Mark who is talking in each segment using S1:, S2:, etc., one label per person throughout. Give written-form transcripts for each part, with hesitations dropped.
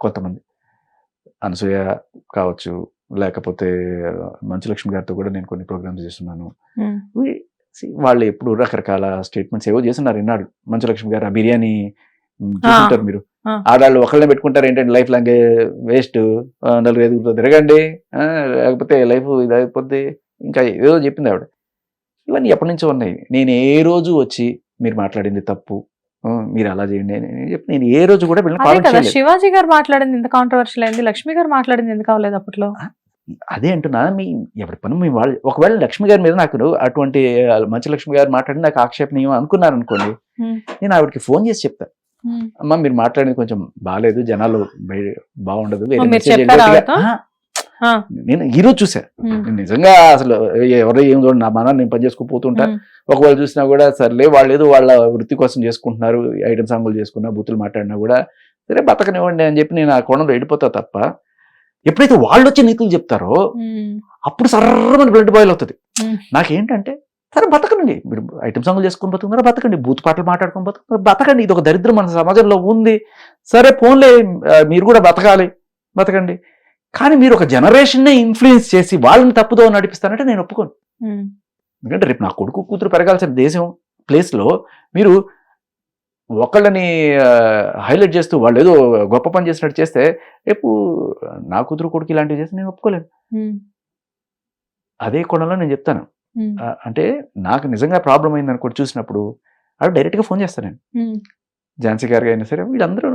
S1: కొంతమంది. అనసూయ కావచ్చు, లేకపోతే మంచులక్ష్మి గారితో కూడా నేను కొన్ని ప్రోగ్రామ్స్ చేస్తున్నాను. వాళ్ళు ఎప్పుడు రకరకాల స్టేట్మెంట్స్ ఏవో చేస్తున్నారు. ఇన్నాడు మంచులక్ష్మి గారు ఆ బిర్యానీ చూసుంటారు మీరు. ఆడాళ్ళు ఒకళ్ళనే పెట్టుకుంటారు ఏంటంటే లైఫ్ లాంగ్ వేస్ట్, నలుగురు ఎదుగుతో తిరగండి, లేకపోతే లైఫ్ ఇది అయిపోద్ది, ఇంకా ఏదో చెప్పింది ఆవిడ. ఇవన్నీ ఎప్పటి నుంచో ఉన్నాయి. నేను ఏ రోజు వచ్చి మీరు మాట్లాడింది తప్పు, మీరు అలా చేయండి అని చెప్పి నేను ఏ రోజు కూడా
S2: శివాజీ గారు మాట్లాడింది ఎంత కాంట్రవర్షియల్ అయింది, లక్ష్మి గారు మాట్లాడింది ఎందుకు అవ్వలేదు అప్పట్లో?
S1: అదే అంటున్నా, ఎవరి పని మీ వాళ్ళు. ఒకవేళ లక్ష్మి గారి మీద నాకు అటువంటి మంచి లక్ష్మి గారు మాట్లాడి నాకు ఆక్షేపణీయం అనుకున్నారు అనుకోండి, నేను ఆవిడకి ఫోన్ చేసి చెప్తా, అమ్మ మీరు మాట్లాడింది కొంచెం బాగాలేదు, జనాలు బాగుండదు, నేను ఈరోజు చూసా. నిజంగా అసలు ఎవరో ఏం చూడండి, నా మనాన్ని నేను పని చేసుకుపోతుంటా. ఒకవేళ చూసినా కూడా సర్లే, వాళ్ళు ఏదో వాళ్ళ వృత్తి కోసం చేసుకుంటున్నారు, ఐటమ్ సాంగులు చేసుకున్నా, బూతులు మాట్లాడినా కూడా సరే బతకనివ్వండి అని చెప్పి నేను ఆ కోణంలో వెళ్ళిపోతా తప్ప, ఎప్పుడైతే వాళ్ళు వచ్చి నీతులు చెప్తారో అప్పుడు సర్రమని బ్లడ్ బాయిల్ అవుతుంది. నాకేంటంటే సరే బతకండి, మీరు ఐటమ్ సాంగులు చేసుకుని బతుకున్నారా బతకండి, బూత్ పాటలు మాట్లాడుకుని బతుకున్నారా బతకండి, ఇది ఒక దరిద్రం మన సమాజంలో ఉంది, సరే ఫోన్లే మీరు కూడా బతకండి. కానీ మీరు ఒక జనరేషన్నే ఇన్ఫ్లుయెన్స్ చేసి వాళ్ళని తప్పుదో నడిపిస్తానంటే నేను ఒప్పుకోను. ఎందుకంటే రేపు నా కొడుకు కూతురు పెరగాల్సిన దేశం ప్లేస్లో మీరు ఒకళ్ళని హైలైట్ చేస్తూ వాళ్ళు ఏదో గొప్ప పని చేసినట్టు చేస్తే రేపు నా కూతురు కొడుకు ఇలాంటివి చేస్తే నేను ఒప్పుకోలేను. అదే కోణంలో నేను చెప్తాను. అంటే నాకు నిజంగా ప్రాబ్లం అయింది అనుకోటి చూసినప్పుడు ఆవిడ డైరెక్ట్గా ఫోన్ చేస్తాను నేను. ఝాన్సీ గారు అయినా సరే వీళ్ళందరూ,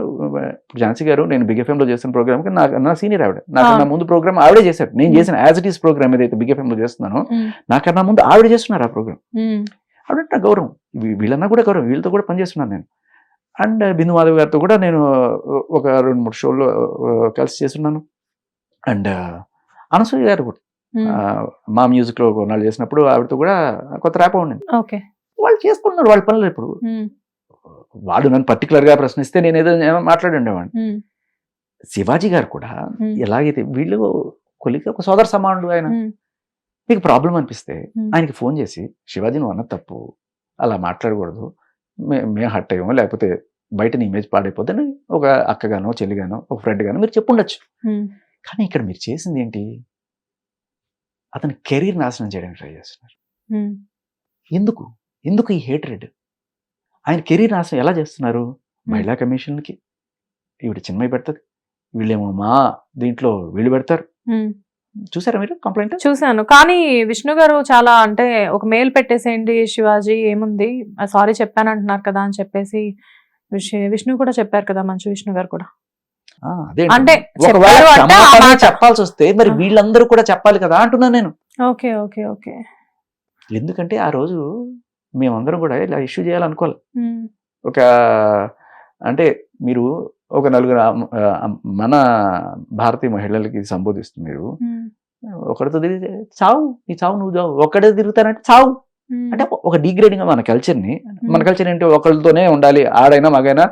S1: ఝాన్సీ గారు నేను బిగ్ ఎఫ్ఎంలో చేసిన ప్రోగ్రామ్కి నా సీనియర్ ఆవిడ, నాకన్నా ముందు ప్రోగ్రామ్ ఆవిడే చేశారు. నేను చేసిన యాజ్ ఇట్ ఈస్ ప్రోగ్రామ్ ఏదైతే బిగ్ ఎఫ్ఎంలో చేస్తున్నానో నాకన్నా ముందు ఆవిడ చేస్తున్నారు ఆ ప్రోగ్రామ్. ఆవిడ నా గౌరవం, వీళ్ళన్నా కూడా గౌరవం, వీళ్ళతో కూడా పనిచేస్తున్నాను నేను. అండ్ బిందు మాధవ్ గారితో కూడా నేను ఒక 2-3 షోల్లో కలిసి చేస్తున్నాను. అండ్ అనసూయ గారు కూడా మా మ్యూజిక్లో కొన్నాళ్ళు చేసినప్పుడు ఆవిడతో కూడా కొత్త ర్యాప్ ఉండింది. వాళ్ళు చేసుకుంటున్నారు వాళ్ళ పనులు. ఇప్పుడు వాడు నన్ను పర్టికులర్గా ప్రశ్నిస్తే నేను ఏదో మాట్లాడి ఉండేవాడిని. శివాజీ గారు కూడా ఎలాగైతే వీళ్ళు కొలికి ఒక సోదర సమానుడు, ఆయన మీకు ప్రాబ్లం అనిపిస్తే ఆయనకి ఫోన్ చేసి శివాజీ నువ్వు అన్న తప్పు, అలా మాట్లాడకూడదు, మేము హట్ అయ్యామో లేకపోతే బయట నీ ఇమేజ్ పాడైపోద్దని ఒక అక్కగానో చెల్లిగానో ఒక ఫ్రెండ్ గానో మీరు చెప్పుండొచ్చు. కానీ ఇక్కడ మీరు చేసింది ఏంటి, అతని కెరీర్ నాశనం చేయడానికి ట్రై చేస్తున్నారు. ఎందుకు ఈ హేట్రెడ్? ఆయన కెరీర్ నాశనం ఎలా చేస్తున్నారు? మహిళా కమిషన్కి ఈవిడ చిన్మయి పెడుతుంది, వీళ్ళేమో మా దీంట్లో వీళ్ళు పెడతారు. చూసారా మీరు కంప్లైంట్?
S2: చూసాను. కానీ విష్ణు గారు చాలా అంటే ఒక మెయిల్ పెట్టేసేయండి శివాజీ ఏముంది, సారీ చెప్పాను అంటున్నారు కదా అని చెప్పేసి విష్ణు కూడా చెప్పారు కదా, మంచు విష్ణు గారు కూడా.
S1: అంటే చెప్పాల్సి వస్తే మరి వీళ్ళందరూ కూడా చెప్పాలి కదా అంటున్నాను నేను.
S2: Okay okay okay.
S1: ఎందుకంటే ఆ రోజు మేమందరం కూడా ఇలా ఇష్యూ చేయాలనుకోవాలి. ఒక అంటే మీరు ఒక నలుగురు మన భారతీయ మహిళలకి సంబోధిస్తుంది, మీరు ఒకరితో తిరిగితే చావు, నీ చావు నువ్వు చావు, ఒక్కడే తిరుగుతానంటే చావు అంటే ఒక డిగ్రేడింగ్ మన కల్చర్ని. మన కల్చర్ ఏంటి, ఒకళ్ళతోనే ఉండాలి, ఆడైనా మగైనా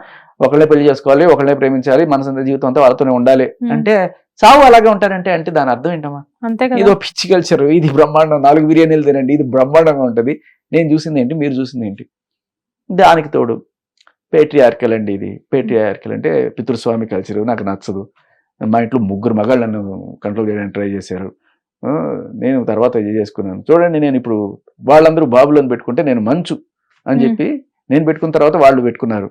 S1: ఒకళ్ళే పెళ్లి చేసుకోవాలి, ఒకళ్ళే ప్రేమించాలి, మనసంత జీవితం అంతా వాళ్ళతోనే ఉండాలి అంటే చావు అలాగే ఉంటారంటే అంటే దాని అర్థం ఏంటమ్మా? ఇదో పిచ్చి కల్చర్, ఇది బ్రహ్మాండం, 4 బిర్యానీలు తినండి, ఇది బ్రహ్మాండంగా ఉంటుంది. నేను చూసింది ఏంటి, మీరు చూసింది ఏంటి? దానికి తోడు పేట్రియార్కల్ అండి. ఇది పేట్రియార్కల్ అంటే పితృస్వామి కల్చర్, నాకు నచ్చదు. మా ఇంట్లో 3 మగాళ్ళు నన్ను కంట్రోల్ చేయడానికి ట్రై చేశారు, నేను తర్వాత ఇది చేసుకున్నాను. చూడండి, నేను ఇప్పుడు వాళ్ళందరూ బాబులను పెట్టుకుంటే నేను మంచు అని చెప్పి నేను పెట్టుకున్న తర్వాత వాళ్ళు పెట్టుకున్నారు.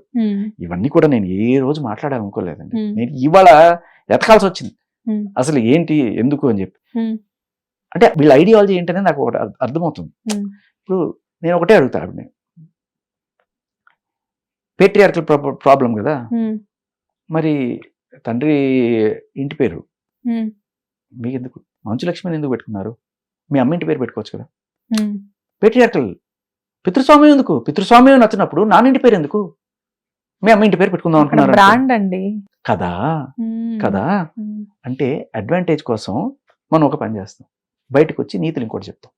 S1: ఇవన్నీ కూడా నేను ఏ రోజు మాట్లాడాలనుకోలేదండి. నేను ఇవాళ ఎతకాల్సి వచ్చింది అసలు ఏంటి ఎందుకు అని చెప్పి. అంటే వీళ్ళ ఐడియాలజీ ఏంటనే నాకు ఒకటి అర్థమవుతుంది. ఇప్పుడు నేను ఒకటే అడుగుతా, ఆవిడని పేట్రియార్కల్ ప్రాబ్లం కదా, మరి తండ్రి ఇంటి పేరు మీకు ఎందుకు, మంచులక్ష్మిని ఎందుకు పెట్టుకున్నారు? మీ అమ్మ ఇంటి పేరు పెట్టుకోవచ్చు కదా. పేట్రియార్కల్ పితృస్వామ్యం ఎందుకు? పితృస్వామ్యం నచ్చినప్పుడు నాన్నింటి పేరు ఎందుకు? మీ అమ్మ ఇంటి పేరు పెట్టుకుందాం అనుకున్నారు కదా కదా. అంటే అడ్వాంటేజ్ కోసం మనం ఒక పని చేస్తాం, బయటకు వచ్చి నీతులు ఇంకోటి చెప్తాం,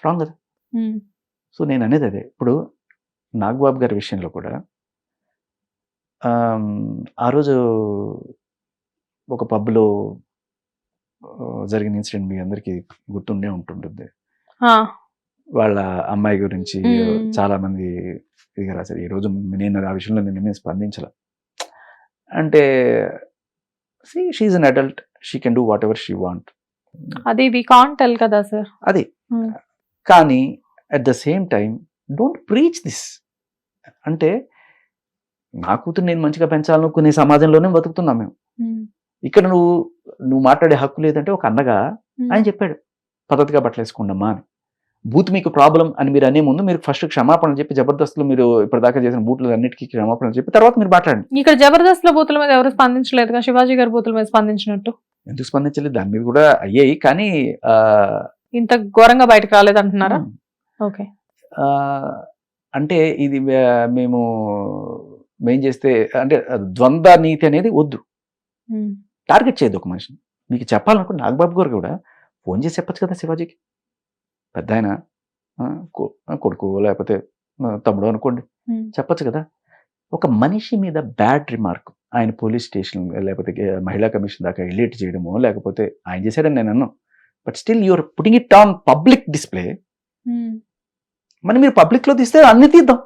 S1: రాంగ్ కదా. సో నేను అనేది అదే. ఇప్పుడు నాగబాబు గారి విషయంలో కూడా ఆ రోజు ఒక పబ్లో జరిగిన ఇన్సిడెంట్ మీ అందరికి గుర్తుండే ఉంటుంటుంది. వాళ్ళ అమ్మాయి గురించి చాలా మంది ఇది రాశారు. ఈ రోజు నేను ఆ విషయంలో నేను స్పందించాల. అంటే she's an adult, she can do whatever she want.
S2: అది వి కాంట్ టెల్ కదా సార్.
S1: అది కానీ at the same time don't preach this. అంటే నా కూతురు నేను మంచిగా పెంచాలనుకునే సమాజంలోనే బతుకుతున్నాం మేము. ఇక్కడ నువ్వు మాట్లాడే హక్కు లేదంటే ఒక అన్నగా ఆయన చెప్పాడు పద్ధతిగా బట్టలు వేసుకోండమ్మా అని. బూత్ మీకు ప్రాబ్లం అని మీరు అనే ముందు మీరు ఫస్ట్ క్షమాపణలు చెప్పి, జబర్దస్త్లో మీరు ఇప్పటిదాకా చేసిన బూట్లు అన్నిటికీ క్షమాపణలు చెప్పి తర్వాత మీరు మాట్లాడండి.
S2: ఇక్కడ జబర్దస్త్ లో బూతుల మీద ఎవరు స్పందించలేదు, శివాజీ గారి బూతుల మీద స్పందించినట్టు.
S1: ఎందుకు స్పందించలేదు? దాని మీద కూడా అయ్యాయి, కానీ
S2: ఇంత ఘోరంగా బయటకు రాలేదు అంటున్నారా? ఓకే.
S1: అంటే ఇది మేము చేస్తే అంటే ద్వంద్వ నీతి అనేది వద్దు, టార్గెట్ చేయదు ఒక మనిషిని. మీకు చెప్పాలనుకుంటే నాగబాబు గారు కూడా ఫోన్ చేసి చెప్పచ్చు కదా శివాజీకి, పెద్ద ఆయన కొడుకు లేకపోతే తమ్ముడు అనుకోండి, చెప్పచ్చు కదా. ఒక మనిషి మీద బ్యాడ్ రిమార్క్ ఆయన పోలీస్ స్టేషన్ లేకపోతే మహిళా కమిషన్ దాకా ఎలిట్ చేయడమో లేకపోతే ఆయన చేశాడని నేను అన్నాను, but still you're putting it on public display. మరి మీరు పబ్లిక్ లో తీస్తే అన్ని తీద్దాం,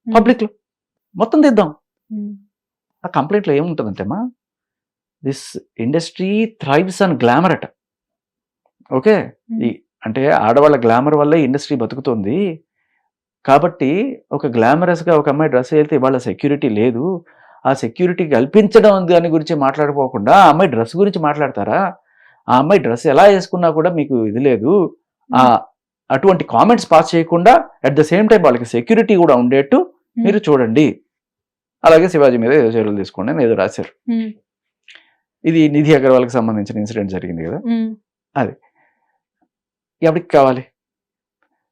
S1: పబ్లిక్ లో మొత్తం తీద్దాం. ఆ కంప్లైంట్ లో ఏముంటుందంటే అమ్మా, this industry thrives on glamour అట. ఓకే, అంటే ఆడవాళ్ళ గ్లామర్ వల్లే ఇండస్ట్రీ బతుకుతుంది కాబట్టి ఒక గ్లామరస్ గా ఒక అమ్మాయి డ్రెస్ వెళ్తే ఇవాళ సెక్యూరిటీ లేదు, ఆ సెక్యూరిటీ కల్పించడం దాని గురించి మాట్లాడుకోకుండా ఆ అమ్మాయి డ్రెస్ గురించి మాట్లాడతారా? ఆ అమ్మాయి డ్రెస్ ఎలా వేసుకున్నా కూడా మీకు ఇది లేదు, అటువంటి కామెంట్స్ పాస్ చేయకుండా అట్ ద సేమ్ టైం వాళ్ళకి సెక్యూరిటీ కూడా ఉండేట్టు మీరు చూడండి, అలాగే శివాజీ మీద ఏదో చర్యలు తీసుకోండి అని ఏదో రాశారు. ఇది నిధి అగర్వాల్కి సంబంధించిన ఇన్సిడెంట్ జరిగింది కదా, అది ఎవరికి కావాలి?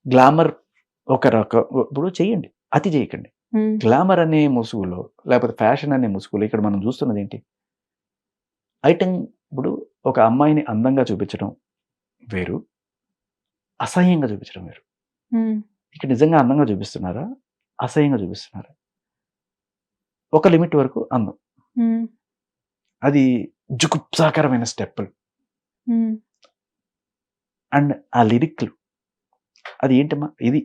S1: గ్లామర్ ఒక రకం, ఇప్పుడు చెయ్యండి, అతి చేయకండి. గ్లామర్ అనే ముసుగులో లేకపోతే ఫ్యాషన్ అనే ముసుగులో ఇక్కడ మనం చూస్తున్నది ఏంటి? ఐటమ్. ఇప్పుడు ఒక అమ్మాయిని అందంగా చూపించడం వేరు, అసహ్యంగా చూపించడం వేరు. ఇక్కడ నిజంగా అందంగా చూపిస్తున్నారా, అసహ్యంగా చూపిస్తున్నారా? ఒక లిమిట్ వరకు అందం, అది జుగుప్సాకరమైన స్టెప్పులు అండ్ ఆ లిరిక్లు, అది ఏంటమ్మా ఇది?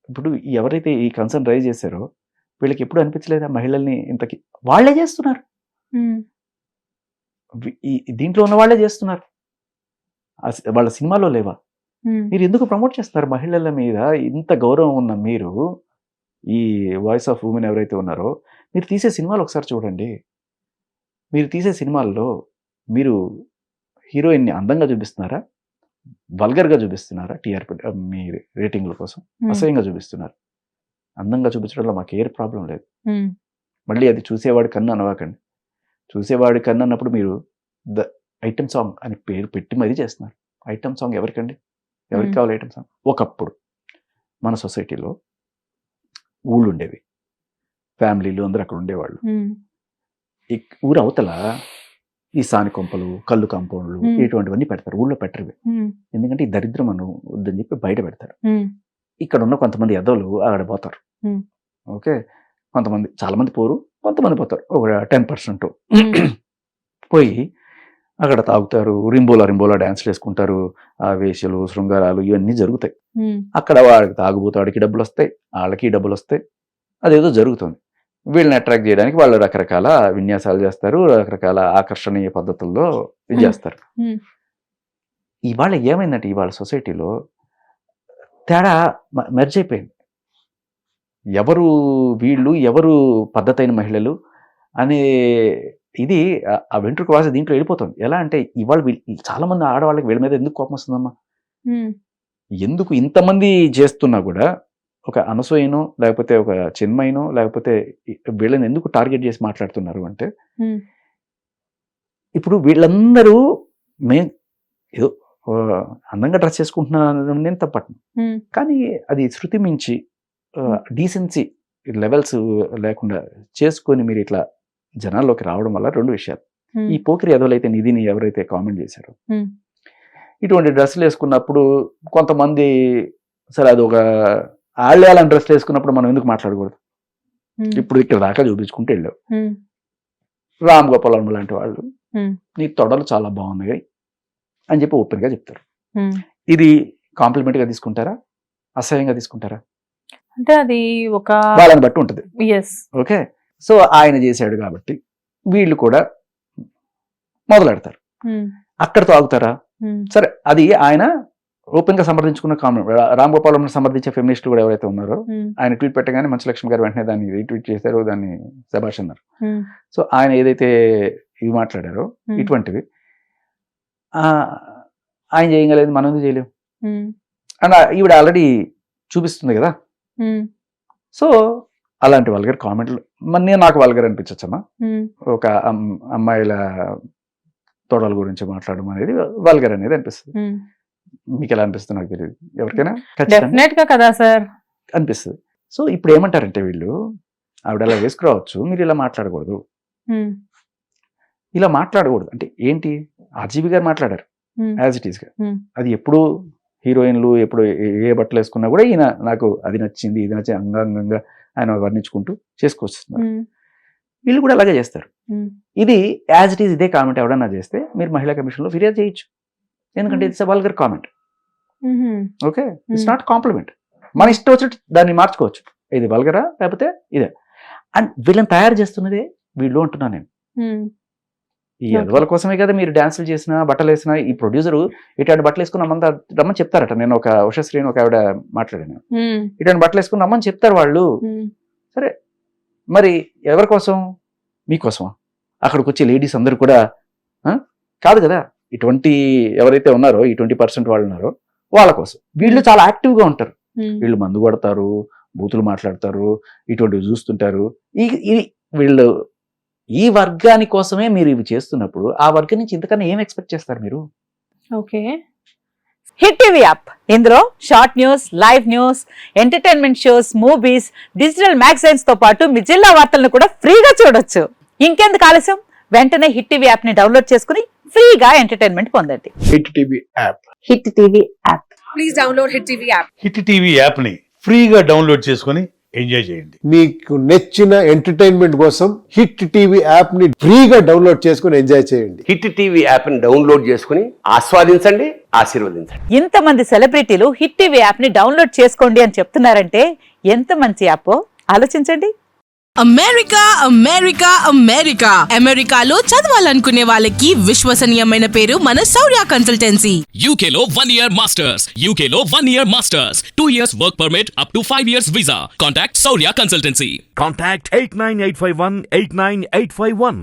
S1: ఇప్పుడు ఎవరైతే ఈ కన్సర్న్ రైజ్ చేశారో వీళ్ళకి ఎప్పుడు అనిపించలేదా మహిళల్ని ఇంతకి వాళ్ళే చేస్తున్నారు, దీంట్లో ఉన్న వాళ్ళే చేస్తున్నారు, వాళ్ళ సినిమాలో లేవా? మీరు ఎందుకు ప్రమోట్ చేస్తారు మహిళల మీద? ఇంత గౌరవం ఉన్న మీరు, ఈ వాయిస్ ఆఫ్ ఉమెన్ ఎవరైతే ఉన్నారో, మీరు తీసే సినిమాలు ఒకసారి చూడండి. మీరు తీసే సినిమాల్లో మీరు హీరోయిన్ని అందంగా చూపిస్తున్నారా, వల్గర్గా చూపిస్తున్నారా? టీఆర్పీ మీ రేటింగ్ల కోసం అసహ్యంగా చూపిస్తున్నారు. అందంగా చూపించడంలో మాకు ఏ ప్రాబ్లం లేదు. మళ్ళీ అది చూసేవాడి కన్నా అనవాకండి. చూసేవాడి కన్నా అన్నప్పుడు మీరు ద ఐటమ్ సాంగ్ అని పేరు పెట్టి మరీ చేస్తున్నారు. ఐటమ్ సాంగ్ ఎవరికండి? ఎవరికి కావాలి ఐటమ్ సాంగ్? ఒకప్పుడు మన సొసైటీలో ఊళ్ళు ఉండేవి, ఫ్యామిలీలు అందరూ అక్కడ ఉండేవాళ్ళు. ఈ ఊరు అవతల ఈ సాని కొంపలు, కళ్ళు కాంపౌండ్లు ఇటువంటివన్నీ పెడతారు. ఊళ్ళో పెట్టరు, ఎందుకంటే ఈ దరిద్రం అను వద్దని చెప్పి బయట పెడతారు. ఇక్కడ ఉన్న కొంతమంది ఎదవలు అక్కడ పోతారు. ఓకే, కొంతమంది, చాలా మంది పోరు, కొంతమంది పోతారు, ఒక 10% పోయి అక్కడ తాగుతారు, రింబోలా డాన్స్లు వేసుకుంటారు, ఆ వేషలు, శృంగారాలు ఇవన్నీ జరుగుతాయి. అక్కడ వాడికి తాగుబోతాడికి డబ్బులు వస్తాయి, వాళ్ళకి డబ్బులు వస్తాయి, అదేదో జరుగుతుంది. వీళ్ళని అట్రాక్ట్ చేయడానికి వాళ్ళు రకరకాల విన్యాసాలు చేస్తారు, రకరకాల ఆకర్షణీయ పద్ధతుల్లో ఇది చేస్తారు. ఇవాళ ఏమైందంటే ఇవాళ సొసైటీలో తేడా మెర్జ్ అయిపోయింది. ఎవరు వీళ్ళు, ఎవరు పద్ధతైన మహిళలు అనే ఇది ఆ వెంట్రుక వాసి దీంట్లో వెళ్ళిపోతుంది. ఎలా అంటే ఇవాళ చాలా మంది ఆడవాళ్ళకి వీళ్ళ మీద ఎందుకు కోపం వస్తుందమ్మా? ఎందుకు ఇంతమంది చేస్తున్నా కూడా ఒక అనసూయనో లేకపోతే ఒక చిన్మయనో లేకపోతే వీళ్ళని ఎందుకు టార్గెట్ చేసి మాట్లాడుతున్నారు అంటే, ఇప్పుడు వీళ్ళందరూ ఏదో అందంగా డ్రెస్ చేసుకుంటున్నాను నేను తప్పట్ను, కానీ అది శృతి మించి డీసెన్సీ లెవెల్స్ లేకుండా చేసుకొని మీరు ఇట్లా జనాల్లోకి రావడం వల్ల రెండు విషయాలు. ఈ పోకిరి ఎదవలైతే నిధిని ఎవరైతే కామెంట్ చేశారో, ఇటువంటి డ్రెస్సులు వేసుకున్నప్పుడు కొంతమంది సరే అది ఒక ఆళ్ళేయాలని డ్రెస్సులు వేసుకున్నప్పుడు మనం ఎందుకు మాట్లాడకూడదు? ఇప్పుడు ఇక్కడ దాకా చూపించుకుంటూ వెళ్ళావు, రామ్ గోపాల్ వర్మ లాంటి వాళ్ళు నీ తొడలు చాలా బాగున్నాయి అని చెప్పి ఓపెన్గా చెప్తారు. ఇది కాంప్లిమెంట్గా తీసుకుంటారా, అసహ్యంగా తీసుకుంటారా?
S2: అంటే అది ఒక
S1: వాళ్ళని బట్టి ఉంటుంది. ఓకే, సో ఆయన చేశాడు కాబట్టి వీళ్ళు కూడా మొదలెడతారు. అక్కడతో ఆగుతారా? సరే, అది ఆయన ఓపెన్ గా సమర్థించుకున్న కామెంట్. రామ్ గోపాల్ వర్మను సమర్థించే ఫెమినిస్టులు కూడా ఎవరైతే ఉన్నారో ఆయన ట్వీట్ పెట్టగానే మంచులక్ష్మి గారు వెంటనే దాన్ని రీట్వీట్ చేశారు, దాన్ని శభాష్ అన్నారు. సో ఆయన ఏదైతే ఇవి మాట్లాడారో ఇటువంటివి ఆయన చేయగలేదు, మనం ఎందుకు చేయలేము అండ్ ఈవిడ ఆల్రెడీ చూపిస్తుంది కదా. సో అలాంటి వల్గర్ కామెంట్లు నాకు వల్గర్ అనిపించచ్చమ్మా. ఒక అమ్మాయిల తోడల గురించి మాట్లాడడం అనేది వల్గర్ అనేది అనిపిస్తుంది. మీకు ఎలా అనిపిస్తుంది నాకు తెలియదు, ఎవరికైనా
S2: ఖచ్చితంగా కదా సార్
S1: అనిపిస్తుంది. సో ఇప్పుడు ఏమంటారంటే వీళ్ళు, ఆవిడ అలా వేసుకురావచ్చు, మీరు ఇలా మాట్లాడకూడదు, ఇలా మాట్లాడకూడదు అంటే ఏంటి? ఆర్జీవి గారు మాట్లాడారు యాజ్ ఇట్ ఈస్ గా. అది ఎప్పుడు హీరోయిన్లు ఎప్పుడు ఏ బట్టలు వేసుకున్నా కూడా ఈయన నాకు అది నచ్చింది ఇది నచ్చింది అంగాంగంగా ఆయన వర్ణించుకుంటూ చేసుకొస్తున్నారు. వీళ్ళు కూడా అలాగే చేస్తారు. ఇది యాజ్ ఇట్ ఈస్ ఇదే కామెంట్ ఎవడన్నా చేస్తే మీరు మహిళా కమిషన్ లో ఫిర్యాదు చేయొచ్చు, ఎందుకంటే it's a vulgar comment. Okay, it's not compliment. మన ఇష్టం వచ్చినట్టు దాన్ని మార్చుకోవచ్చు, ఇది వల్గరా లేకపోతే ఇదే. అండ్ వీళ్ళని తయారు చేస్తున్నదే వీళ్ళు అంటున్నాను నేను. ఈ అదవాల కోసమే కదా మీరు డాన్సులు చేసినా బట్టలు వేసినా. ఈ ప్రొడ్యూసరు ఇటువంటి బట్టలు వేసుకుని రమ్మంతా రమ్మని చెప్తారట. నేను ఒక ఉషశ్రీ ఒక ఆవిడ మాట్లాడాను, ఇటువంటి బట్టలు వేసుకుని రమ్మని చెప్తారు వాళ్ళు. సరే, మరి ఎవరి కోసం? మీకోసమా? అక్కడికి వచ్చే లేడీస్ అందరూ కూడా కాదు కదా. ఇటువంటి ఎవరైతే ఉన్నారో ఈ 20% వాళ్ళు ఉన్నారో వాళ్ళ కోసం. వీళ్ళు చాలా యాక్టివ్ గా ఉంటారు. వీళ్ళు మందు కొడతారు, బూతులు మాట్లాడతారు, ఇటువంటివి చూస్తుంటారు. ఇది వీళ్ళు ఈ వర్గాని కోసమే మీరు ఇవి చేస్తున్నప్పుడు ఆ వర్గం నుంచి ఇంతకన్నా ఏం ఎక్స్పెక్ట్ చేస్తారు మీరు?
S2: ఓకే,
S3: హిట్ టీవీ యాప్, ఇందులో short news, live news, entertainment shows, movies, digital magazines తో పాటు మీ జిల్లా వార్తలను కూడా ఫ్రీగా చూడొచ్చు. ఇంకెందుకు ఆలస్యం, వెంటనే హిట్ టీవీ యాప్ ని డౌన్లోడ్ చేసుకుని ఫ్రీగా ఎంటర్టైన్మెంట్ పొందండి.
S4: Hit TV app.
S3: Hit TV app.
S5: Please download hit TV app.
S4: Hit TV app ని ఫ్రీగా డౌన్లోడ్ చేసుకుని ఎంజాయ్ చేయండి.
S6: మీకు నచ్చిన ఎంటర్టైన్మెంట్ కోసం హిట్ టీవీ యాప్ ని ఫ్రీగా డౌన్లోడ్ చేసుకుని ఎంజాయ్ చేయండి.
S7: హిట్ టీవీ యాప్ ని డౌన్లోడ్ చేసుకుని ఆస్వాదించండి, ఆశీర్వదించండి.
S3: ఇంతమంది సెలబ్రిటీలు హిట్ టీవీ యాప్ ని డౌన్లోడ్ చేసుకోండి అని చెప్తున్నారంటే ఎంత మంచి యాప్ ఆలోచించండి.
S5: అమెరికా అమెరికా అమెరికా అమెరికాలో చదవాలనుకునే వాళ్ళకి విశ్వసనీయమైన పేరు మన శౌర్య కన్సల్టెన్సీ.
S8: UK లో 1 year masters. UK లో 1 year masters. 2 years work permit up to 5 years visa. Contact Saurya Consultancy.
S9: Contact 89851 89851.